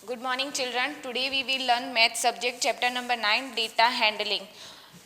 Good morning children. Today we will learn math subject chapter number 9 data handling.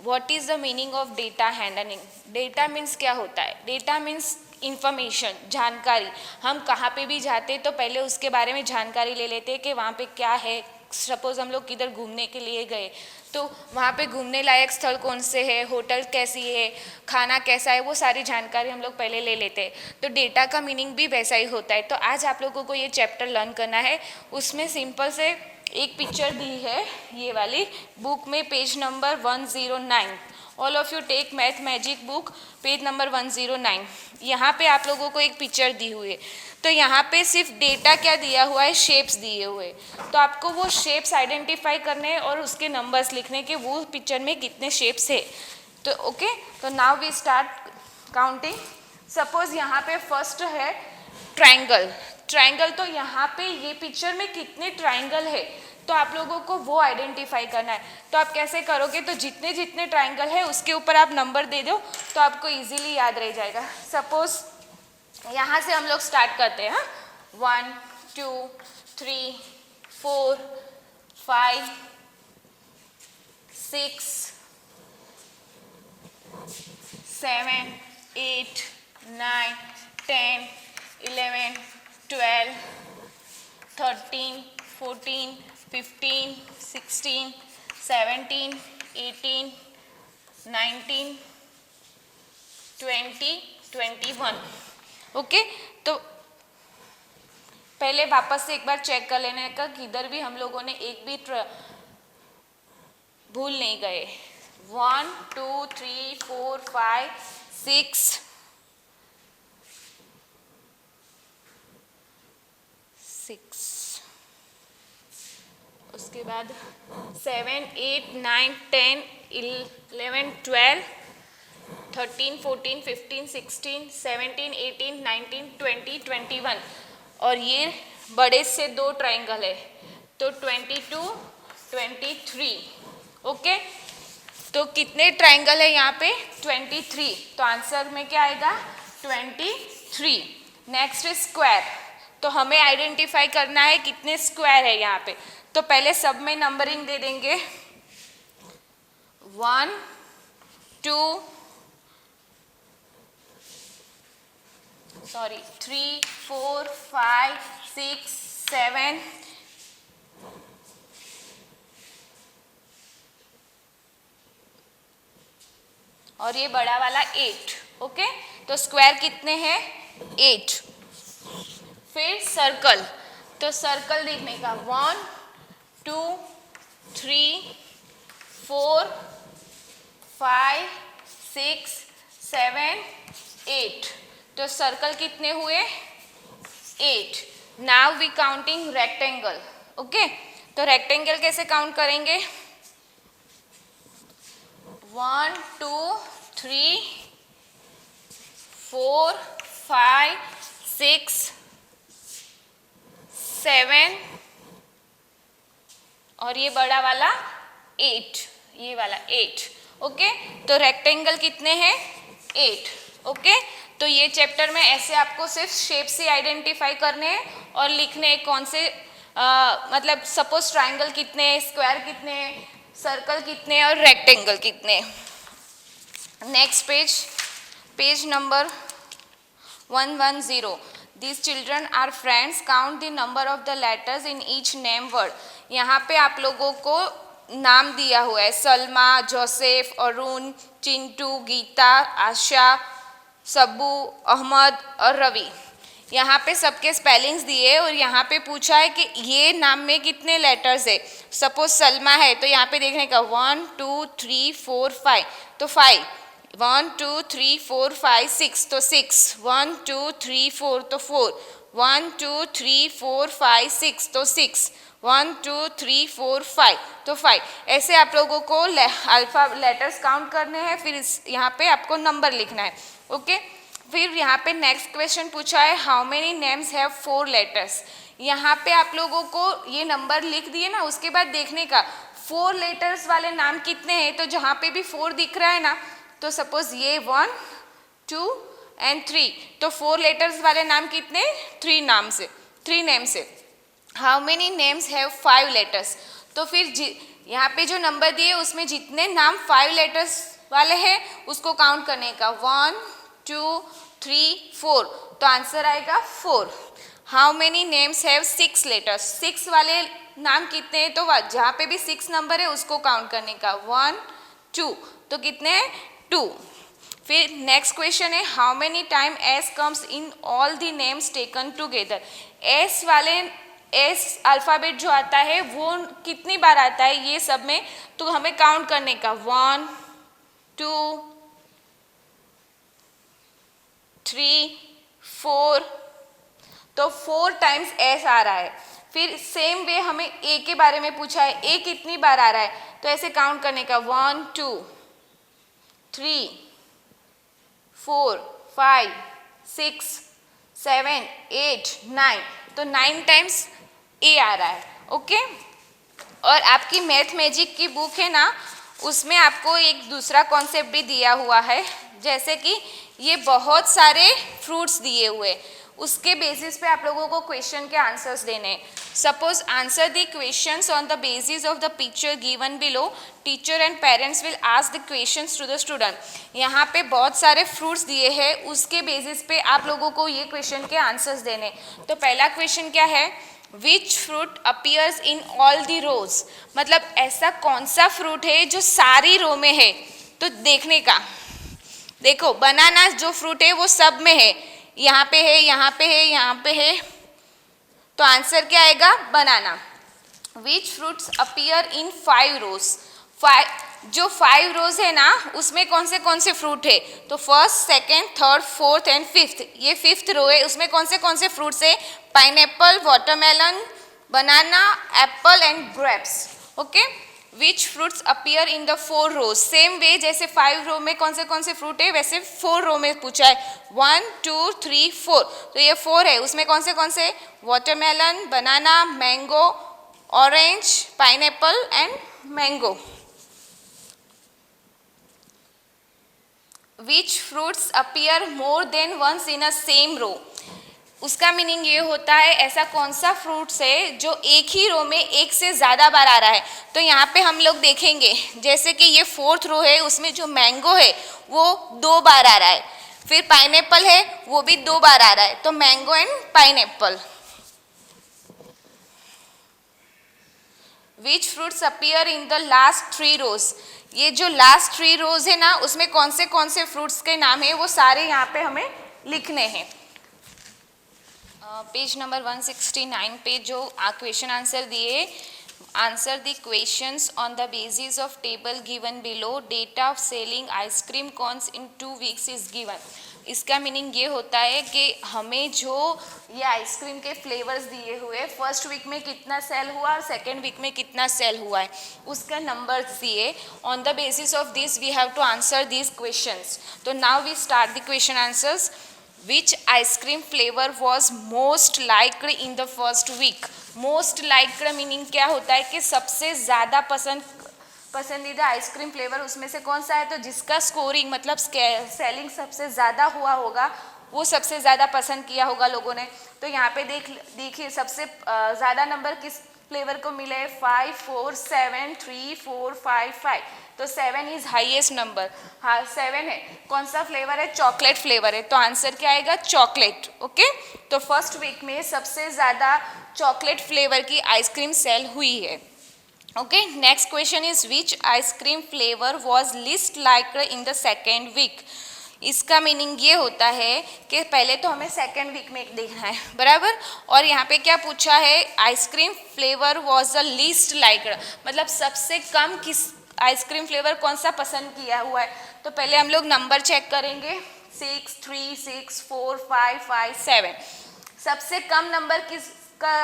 What is the meaning of data handling? Data means क्या होता है? Data means information, जानकारी. हम कहाँ पे भी जाते तो पहले उसके बारे में जानकारी ले लेते कि वहाँ पे क्या है. सपोज हम लोग किधर घूमने के लिए गए तो वहाँ पे घूमने लायक स्थल कौन से है, होटल कैसी है, खाना कैसा है, वो सारी जानकारी हम लोग पहले ले लेते हैं. तो डेटा का मीनिंग भी वैसा ही होता है. तो आज आप लोगों को ये चैप्टर लर्न करना है. उसमें सिंपल से एक पिक्चर दी है ये वाली बुक में, page number 109. All of you take math magic book, page number 109. यहाँ पे आप लोगों को एक पिक्चर दी हुई है. तो यहाँ पे सिर्फ डेटा क्या दिया हुआ है, शेप्स दिए हुए. तो आपको वो शेप्स आइडेंटिफाई करने और उसके नंबर्स लिखने के वो पिक्चर में कितने शेप्स है. तो ओके, तो now we start counting. Suppose यहाँ पे फर्स्ट है ट्रायंगल. ट्रायंगल तो यहाँ पे ये पिक्चर में कितने ट्रायंगल है तो आप लोगों को वो आइडेंटिफाई करना है. तो आप कैसे करोगे, तो जितने जितने ट्रायंगल है उसके ऊपर आप नंबर दे दो तो आपको इजीली याद रह जाएगा. सपोज यहाँ से हम लोग स्टार्ट करते हैं. 1 2 3 4 5 6 7 8 9 10 11 12 13 14 15 16 17 18 19 20 21. ओके, तो पहले वापस से एक बार चेक कर लेने का किधर भी हम लोगों ने एक भी भूल नहीं गए. 1 2 3 4 5 6 उसके बाद 7 8 9 10 11 12 13 14 15 16 17 18 19 20 21. और ये बड़े से दो ट्रायंगल है तो 22 23. ओके, तो कितने ट्रायंगल है यहाँ पे, 23. तो आंसर में क्या आएगा, 23. Next square. तो हमें आइडेंटिफाई करना है कितने स्क्वायर है यहाँ पे. तो पहले सब में नंबरिंग दे देंगे. 1 2 3 4 5 6 7 और ये बड़ा वाला 8. ओके, तो स्क्वायर कितने हैं, 8. फिर सर्कल. तो सर्कल देखने का 1 2 3 4 5 6 7 8. तो सर्कल कितने हुए, 8. Now we counting rectangle. Okay, तो रेक्टेंगल कैसे काउंट करेंगे, 1 2 3 4 5 6 7 और ये बड़ा वाला 8, ये वाला 8. ओके, तो रेक्टेंगल कितने हैं, 8. ओके, तो ये चैप्टर में ऐसे आपको सिर्फ शेप से आइडेंटिफाई करने हैं और लिखने हैं कौन से मतलब सपोज ट्रायंगल कितने, स्क्वायर कितने, सर्कल कितने और रेक्टेंगल कितने. Next page, page number 110. These children are friends. Count the number of the letters in each name word. यहाँ पे आप लोगों को नाम दिया हुआ है, सलमा, जोसेफ, अरुण, चिंटू, गीता, आशा, सबू, अहमद और रवि. यहाँ पे सबके स्पेलिंग्स दिए और यहाँ पे पूछा है कि ये नाम में कितने लेटर्स है. सपोज सलमा है तो यहाँ पे देखने का 1 2 3 4 5 तो 5. 1 2 3 4 5 6 तो 6. 1 2 3 4 तो 4. 1 2 3 4 5 6 तो 6. 1 2 3 4 5 तो 5. ऐसे आप लोगों को अल्फा लेटर्स काउंट करने हैं, फिर यहाँ पे आपको नंबर लिखना है. ओके, फिर यहाँ पे नेक्स्ट क्वेश्चन पूछा है, how many names have 4 letters. यहाँ पे आप लोगों को ये नंबर लिख दिए ना, उसके बाद देखने का 4 लेटर्स वाले नाम कितने हैं. तो जहाँ पे भी 4 दिख रहा है ना, तो सपोज ये 1 2 एंड 3, तो 4 लेटर्स वाले नाम कितने, 3 नाम से, 3 नेम से. How many names have 5 letters. तो फिर यहाँ पे जो नंबर दिए उसमें जितने नाम 5 लेटर्स वाले हैं उसको काउंट करने का 1 2 3 4, तो आंसर आएगा 4। How many names have 6 letters, 6 वाले नाम कितने हैं, तो जहाँ पे भी 6 नंबर है उसको काउंट करने का 1 2, तो कितने हैं 2। फिर नेक्स्ट क्वेश्चन है how many time S comes in all the names taken together. S वाले एस अल्फ़ाबेट जो आता है वो कितनी बार आता है ये सब में, तो हमें काउंट करने का 1 2 3 4, तो 4 टाइम्स एस आ रहा है। फिर सेम वे हमें ए के बारे में पूछा है, ए कितनी बार आ रहा है, तो ऐसे काउंट करने का 1 2 3 4 5 6 7 8 9, तो 9 टाइम्स ए आ रहा है। ओके, और आपकी मैथ मैजिक की बुक है ना, उसमें आपको एक दूसरा कॉन्सेप्ट भी दिया हुआ है, जैसे कि ये बहुत सारे फ्रूट्स दिए हुए, उसके बेसिस पे आप लोगों को क्वेश्चन के आंसर्स देने हैं। Suppose answer the questions on the basis of the picture given below, teacher and parents will ask the questions to the student. यहाँ पे बहुत सारे फ्रूट्स दिए हैं, उसके बेसिस पे आप लोगों को ये क्वेश्चन के आंसर्स देने। तो पहला क्वेश्चन क्या है, which fruit appears in all the rows, मतलब ऐसा कौन सा फ्रूट है जो सारी रो में है। तो देखने का, देखो बनाना जो फ्रूट है वो सब में है, यहाँ पे है, यहाँ पे है, यहाँ पे है, तो आंसर क्या आएगा बनाना। विच फ्रूट्स अपीयर इन 5 रोज, जो 5 रोज है ना उसमें कौन से फ्रूट है, तो first second third fourth and fifth, ये 5th रो है, उसमें कौन से फ्रूट्स है, pineapple, watermelon, banana, apple and grapes. Okay, which fruits appear in the 4 rows, same way जैसे 5 रो में कौन से फ्रूट है वैसे 4 रो में पूछा है 1 2 3 4, तो ये 4 है, उसमें कौन से watermelon, banana, mango, orange, pineapple and mango. Which fruits appear more than once in a same row, उसका मीनिंग ये होता है ऐसा कौन सा फ्रूट्स है जो एक ही रो में एक से ज़्यादा बार आ रहा है। तो यहाँ पे हम लोग देखेंगे जैसे कि ये 4th रो है, उसमें जो मैंगो है वो 2 बार आ रहा है, फिर पाइनएप्पल है वो भी 2 बार आ रहा है, तो mango and pineapple. Which fruits appear in the last 3 रोज, ये जो लास्ट 3 रोज है ना उसमें कौन से फ्रूट्स के नाम है वो सारे यहाँ पे हमें लिखने हैं। पेज नंबर 169 पे जो क्वेश्चन आंसर दिए, answer the questions on the basis of table given below, data of selling ice cream cons in 2 weeks is given. इसका मीनिंग ये होता है कि हमें जो ये आइसक्रीम के फ्लेवर्स दिए हुए, फर्स्ट वीक में कितना सेल हुआ और सेकेंड वीक में कितना सेल हुआ है उसका नंबर्स दिए, on the basis of this we have to answer these questions. तो now we start the question answers. Which ice cream flavor was most liked in the first week? Most liked meaning क्या होता है कि सबसे ज़्यादा पसंदीदा ice cream flavour उसमें से कौन सा है, तो जिसका स्कोरिंग मतलब सेलिंग सबसे ज़्यादा हुआ होगा वो सबसे ज़्यादा पसंद किया होगा लोगों ने। तो यहाँ पे देखिए सबसे ज़्यादा नंबर किस फ्लेवर को मिले, 5 4 7 3 4 5 5, तो 7 इज हाईएस्ट नंबर। हाँ 7 है, कौन सा फ्लेवर है, चॉकलेट फ्लेवर है, तो आंसर क्या आएगा चॉकलेट। ओके, तो फर्स्ट वीक में सबसे ज़्यादा चॉकलेट फ्लेवर की आइसक्रीम सेल हुई है। Okay, next question is which ice cream flavour was least liked in the second week. इसका मीनिंग ये होता है कि पहले तो हमें सेकेंड वीक में देखना है, बराबर, और यहाँ पे क्या पूछा है, ice cream flavour was the least liked, मतलब सबसे कम किस आइसक्रीम फ्लेवर कौन सा पसंद किया हुआ है। तो पहले हम लोग नंबर चेक करेंगे, 6 3 6 4 5 5 7, सबसे कम नंबर किसका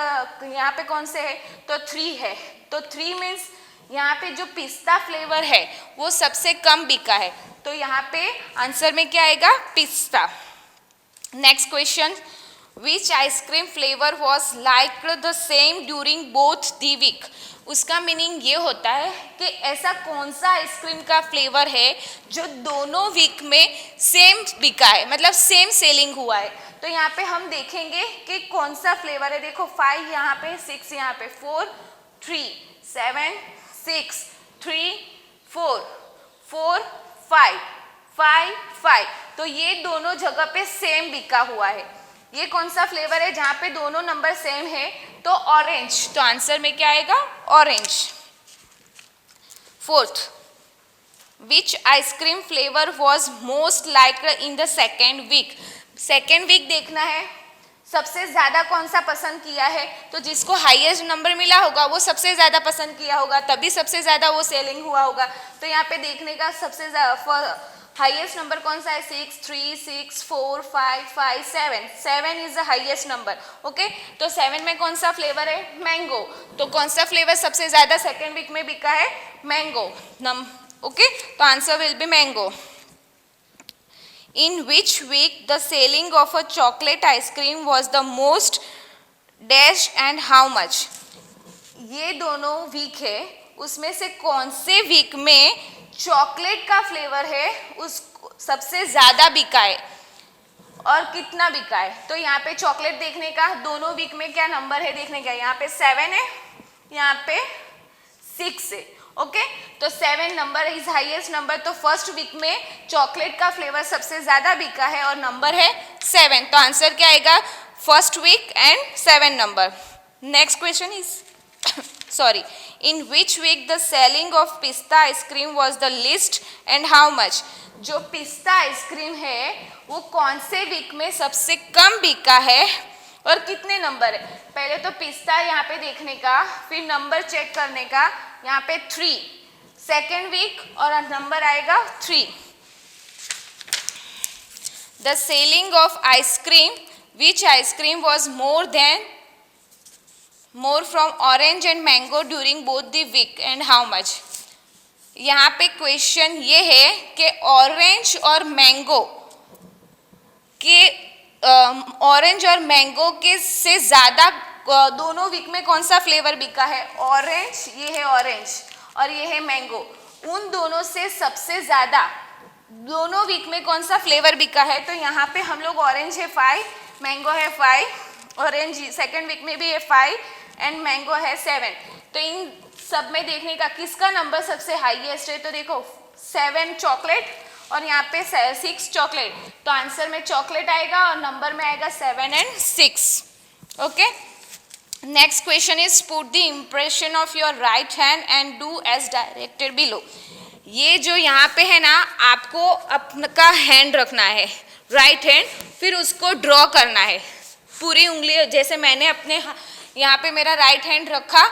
यहाँ पे कौन से है, तो 3 है, तो 3 मीन्स यहाँ पे जो पिस्ता फ्लेवर है वो सबसे कम बिका है, तो यहाँ पे आंसर में क्या आएगा पिस्ता। Next question, which ice cream flavour was liked the same during both the week. उसका मीनिंग ये होता है कि ऐसा कौन सा आइसक्रीम का फ्लेवर है जो दोनों वीक में सेम बिका है, मतलब सेम सेलिंग हुआ है। तो यहाँ पे हम देखेंगे कि कौन सा फ्लेवर है। देखो 5 यहाँ पे, 6 यहाँ पे, 4 3 7 6 3 4 4 5 5 5, तो ये दोनों जगह पे सेम बिका हुआ है। ये कौन सा फ्लेवर है जहाँ पे दोनों नंबर सेम है? तो ऑरेंज। तो आंसर में क्या आएगा? Orange. Fourth, which ice cream flavour was most liked in the second week? Second week देखना है, सबसे ज़्यादा कौन सा पसंद किया है, तो जिसको हाईएस्ट नंबर मिला होगा वो सबसे ज़्यादा पसंद किया होगा, तभी सबसे ज़्यादा वो सेलिंग हुआ होगा। तो यहाँ पे देखने का सबसे हाईएस्ट नंबर कौन सा है? 6 3 6 4 5 5 7 7 is the highest number. Okay, तो 7 में कौन सा फ्लेवर है? मैंगो। तो कौन सा फ्लेवर सबसे ज़्यादा सेकेंड वीक में बिका है? मैंगो। ओके, तो answer will be mango. In which week the selling of a chocolate ice cream was the most dash and how much? ये दोनों वीक है, उसमें से कौन से वीक में चॉकलेट का फ्लेवर है उस सबसे ज़्यादा बिका है और कितना बिका है? तो यहाँ पे चॉकलेट देखने का, दोनों वीक में क्या नंबर है देखने का। यहाँ पे 7 है, यहाँ पे 6 है। ओके, तो 7 नंबर इज हाईएस्ट नंबर। तो फर्स्ट वीक में चॉकलेट का फ्लेवर सबसे ज़्यादा बिका है और नंबर है 7। तो आंसर क्या आएगा? First week and 7 number. Next question is sorry, in which week the selling of pista ice cream was the least and how much? जो पिस्ता आइसक्रीम है वो कौन से वीक में सबसे कम बिका है और कितने नंबर है? पहले तो पिस्ता यहाँ पे देखने का, फिर नंबर चेक करने का। यहाँ पे 3 सेकेंड वीक और नंबर आएगा 3। The selling of ice cream, which ice cream was more from orange and mango during both the week and how much? यहाँ पे क्वेश्चन ये है कि ऑरेंज और मैंगो के ऑरेंज और मैंगो के से ज़्यादा दोनों वीक में कौन सा फ्लेवर बिका है? ऑरेंज, ये है ऑरेंज और ये है मैंगो। उन दोनों से सबसे ज़्यादा दोनों वीक में कौन सा फ्लेवर बिका है? तो यहाँ पे हम लोग ऑरेंज है 5, मैंगो है 5, ऑरेंज सेकेंड वीक में भी है 5 एंड मैंगो है 7। तो इन सब में देखने का किसका नंबर सबसे हाईएस्ट है? तो देखो 7 चॉकलेट और यहाँ पे 6 चॉकलेट, तो आंसर में चॉकलेट आएगा और नंबर में आएगा 7 and 6। Okay, next question is put the impression of your right hand and do as directed below. ये जो यहाँ पे है ना, आपको अपना हैंड रखना है, राइट हैंड, फिर उसको ड्रॉ करना है पूरी उंगली। जैसे मैंने अपने यहाँ पे मेरा राइट हैंड रखा,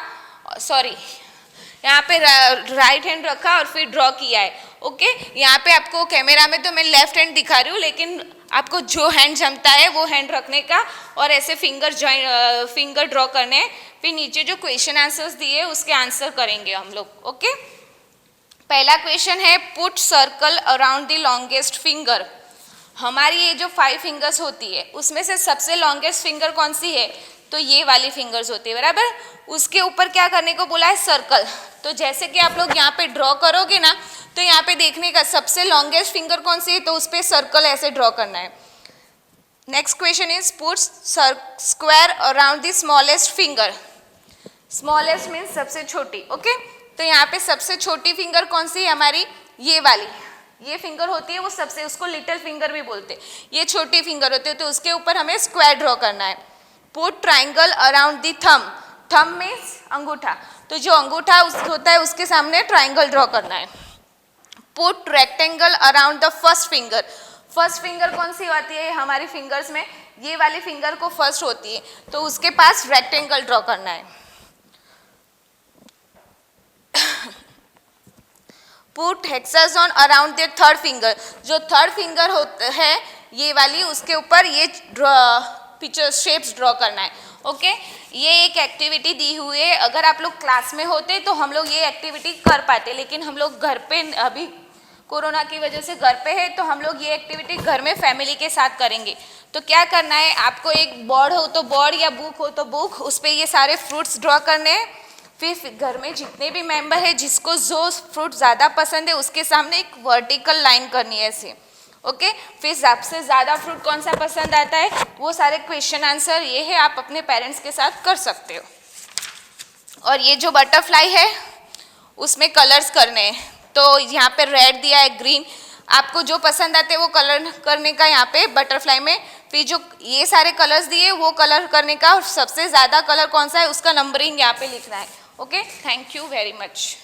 सॉरी यहाँ पे राइट हैंड रखा और फिर ड्रॉ किया है। ओके, यहाँ पे आपको कैमरा में तो मैं लेफ्ट हैंड दिखा रही हूँ, लेकिन आपको जो हैंड जमता है वो हैंड रखने का और ऐसे फिंगर ड्रॉ करने हैं। फिर नीचे जो क्वेश्चन आंसर्स दिए उसके आंसर करेंगे हम लोग। ओके, पहला क्वेश्चन है put circle around the longest finger. हमारी ये जो 5 फिंगर्स होती है उसमें से सबसे लॉन्गेस्ट फिंगर कौन सी है? तो ये वाली फिंगर्स होती है, बराबर। उसके ऊपर क्या करने को बोला है? सर्कल। तो जैसे कि आप लोग यहाँ पे ड्रॉ करोगे ना, तो यहाँ पे देखने का सबसे लॉन्गेस्ट फिंगर कौन सी है, तो उस पर सर्कल ऐसे ड्रॉ करना है। Next question is put square around the smallest finger. Smallest means सबसे छोटी। ओके, तो यहाँ पे सबसे छोटी फिंगर कौन सी है हमारी? ये वाली, ये फिंगर होती है वो सबसे, उसको लिटिल फिंगर भी बोलते हैं। ये छोटी फिंगर होती है, तो उसके ऊपर हमें स्क्वायर ड्रॉ करना है। Put triangle around the thumb. Thumb means अंगूठा, तो जो अंगूठा होता है उसके सामने ट्राइंगल ड्रॉ करना है। Put rectangle around the first finger. First finger कौन सी होती है हमारी फिंगर्स में? ये वाली फिंगर को फर्स्ट होती है, तो उसके पास रेक्टेंगल ड्रॉ करना है। Put hexagon around the third finger. जो थर्ड फिंगर है ये वाली, उसके ऊपर ये पिक्चर शेप्स ड्रॉ करना है। ओके, ये एक एक्टिविटी दी हुई है। अगर आप लोग क्लास में होते तो हम लोग ये एक्टिविटी कर पाते, लेकिन हम लोग घर पे अभी कोरोना की वजह से घर पे है, तो हम लोग ये एक्टिविटी घर में फैमिली के साथ करेंगे। तो क्या करना है आपको, एक बोर्ड हो तो बोर्ड या बुक हो तो बुक, उस पर ये सारे फ्रूट्स ड्रॉ करने हैं। फिर घर में जितने भी मेंबर है जिसको जो फ्रूट ज़्यादा पसंद है उसके सामने एक वर्टिकल लाइन करनी है ऐसे, ओके। फिर सबसे ज़्यादा फ्रूट कौन सा पसंद आता है, वो सारे क्वेश्चन आंसर ये है, आप अपने पेरेंट्स के साथ कर सकते हो। और ये जो बटरफ्लाई है उसमें कलर्स करने हैं, तो यहाँ पे रेड दिया है, ग्रीन, आपको जो पसंद आते हैं वो कलर करने का यहाँ पे बटरफ्लाई में। फिर जो ये सारे कलर्स दिए वो कलर करने का, और सबसे ज़्यादा कलर कौन सा है उसका नंबरिंग यहाँ पे लिखना है, okay. Thank you very much.